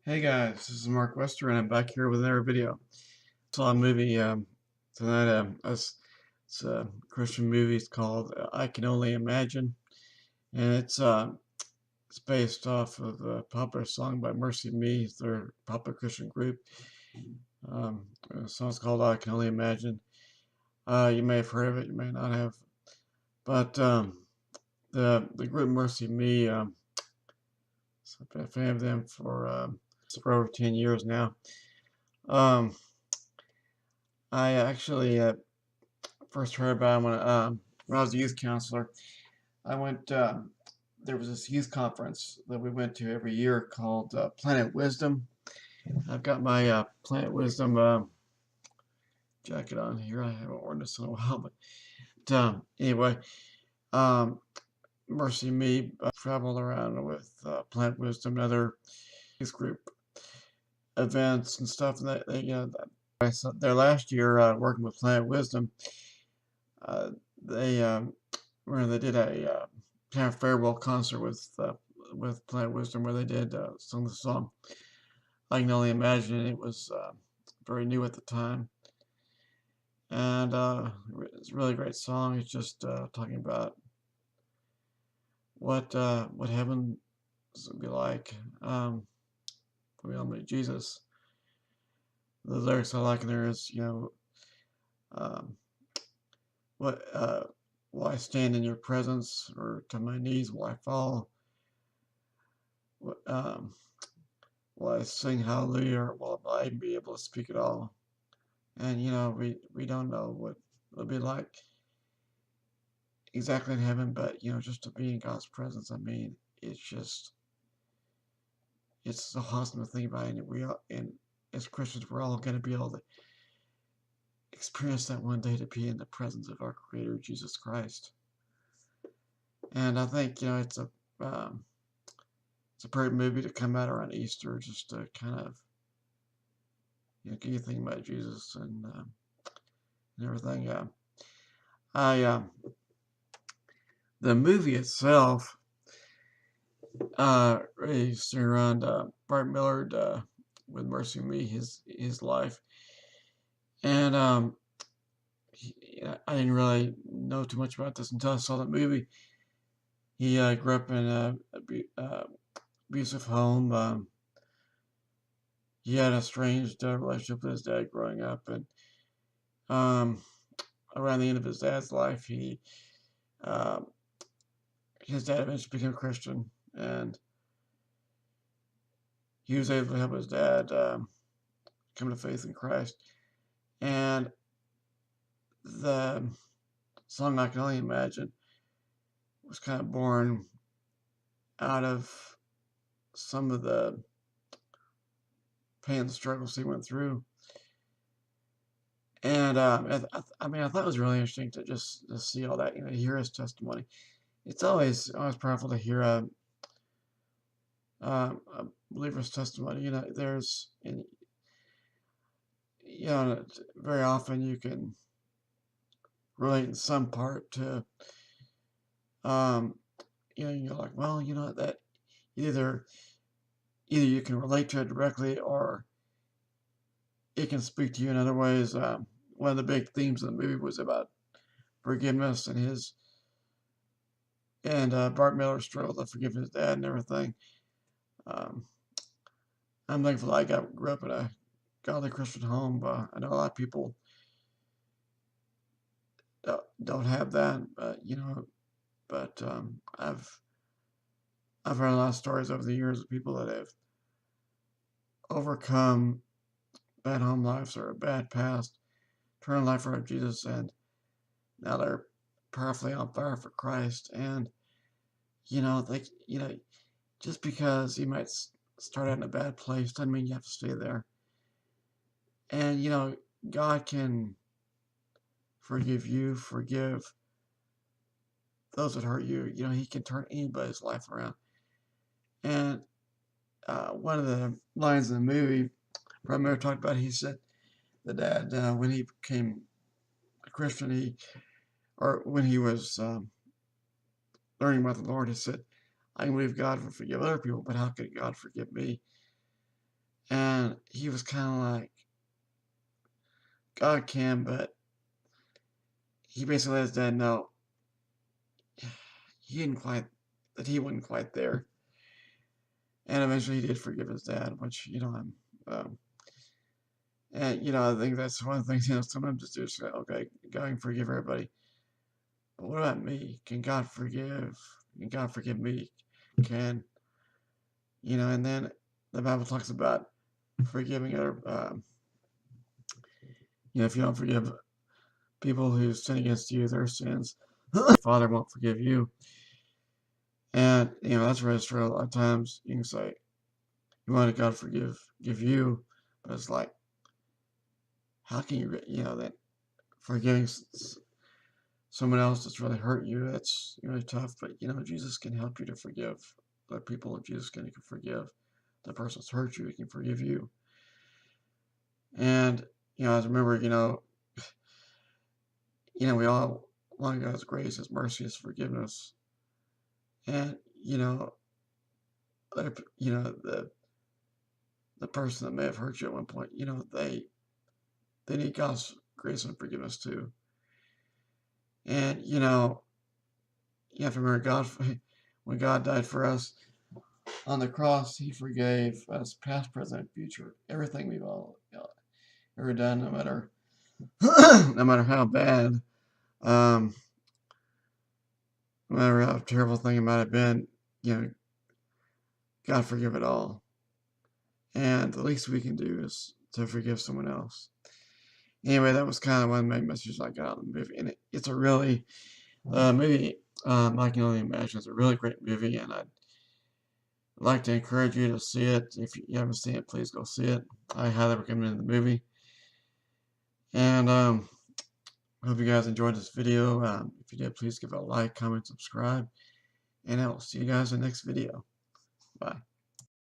Hey guys, this is Mark Wester, and I'm back here with another video. Saw a movie tonight. It's a Christian movie. It's called "I Can Only Imagine," and it's based off of a popular song by Mercy Me. It's their popular Christian group. The song's called "I Can Only Imagine." You may have heard of it, you may not have, but the group Mercy Me. So I've been a fan of them for over 10 years now. Um, I actually first heard about him when I was a youth counselor. I went. There was this youth conference that we went to every year called Planet Wisdom. I've got my Planet Wisdom jacket on here. I haven't worn this in a while, but anyway, um, Mercy Me traveled around with Planet Wisdom and other youth group events and stuff. And I saw their last year working with Planet Wisdom. Uh, they where they did a kind of farewell concert with Planet Wisdom, where they did sung the song "I Can Only Imagine." It was very new at the time, and it's a really great song. It's just talking about what heaven would be like when we all meet Jesus. The lyrics I like in there is, um, what will I stand in your presence, or to my knees will I fall? What, will I sing hallelujah, or will I even be able to speak at all? And we don't know what it'll be like exactly in heaven, but just to be in God's presence. I mean, it's so awesome to think about it. And as Christians, we're all going to be able to experience that one day, to be in the presence of our Creator Jesus Christ. And I think um, it's a great movie to come out around Easter, just to kind of get you thinking about Jesus and everything. I The movie itself really centered around Bart Millard with Mercy Me, his life, and I didn't really know too much about this until I saw the movie. He grew up in a abusive home. He had a strange relationship with his dad growing up, and um, around the end of his dad's life, uh, his dad eventually became a Christian, and he was able to help his dad come to faith in Christ. And the song "I Can Only Imagine" was kind of born out of some of the pain and struggles he went through. And I mean, I thought it was really interesting to see all that, hear his testimony. It's always powerful to hear a believer's testimony. Very often you can relate in some part to, um, you're like, well, that either either you can relate to it directly, or it can speak to you in other ways. One of the big themes of the movie was about forgiveness, and Bart Miller's struggle to forgive his dad and everything. Um, I'm thankful grew up in a godly Christian home. I know a lot of people don't have that, but I've heard a lot of stories over the years of people that have overcome bad home lives or a bad past, turn life around Jesus, and now they're powerfully on fire for Christ. And they, just because you might start out in a bad place doesn't mean you have to stay there. And God can forgive you, forgive those that hurt you. He can turn anybody's life around. And one of the lines in the movie, Brad Miller talked about, he said the dad, when he became a Christian, or when he was learning about the Lord, he said, "I can believe God will forgive other people, but how could God forgive me?" And he was kind of like, God can, but he basically let his dad know he didn't quite, that he wasn't quite there. And eventually he did forgive his dad, which, and, I think that's one of the things, sometimes just do, say, okay, God can forgive everybody. But what about me? Can God forgive? Can God forgive me? Can, and then the Bible talks about forgiving other, if you don't forgive people who sin against you, their sins, Father won't forgive you. And, that's really true. A lot of times you can say, you want God to give you, but it's like, how can you, that forgiving someone else that's really hurt you, that's really tough. But, Jesus can help you to forgive other people. If Jesus can forgive the person that's hurt you, he can forgive you. And, I remember, we all want God's grace, His mercy, His forgiveness. And, the person that may have hurt you at one point, they need God's grace and forgiveness too. And, you have to remember God, when God died for us on the cross, He forgave us past, present, future, everything we've all ever done, no matter no matter how bad, no matter how terrible thing it might have been, God forgive it all. And the least we can do is to forgive someone else. Anyway, that was kind of one of the main messages I got in the movie. And it's a really, movie, I Can Only Imagine. It's a really great movie, and I'd like to encourage you to see it. If you haven't seen it, please go see it. I highly recommend the movie. And hope you guys enjoyed this video. If you did, please give it a like, comment, subscribe. And I will see you guys in the next video. Bye.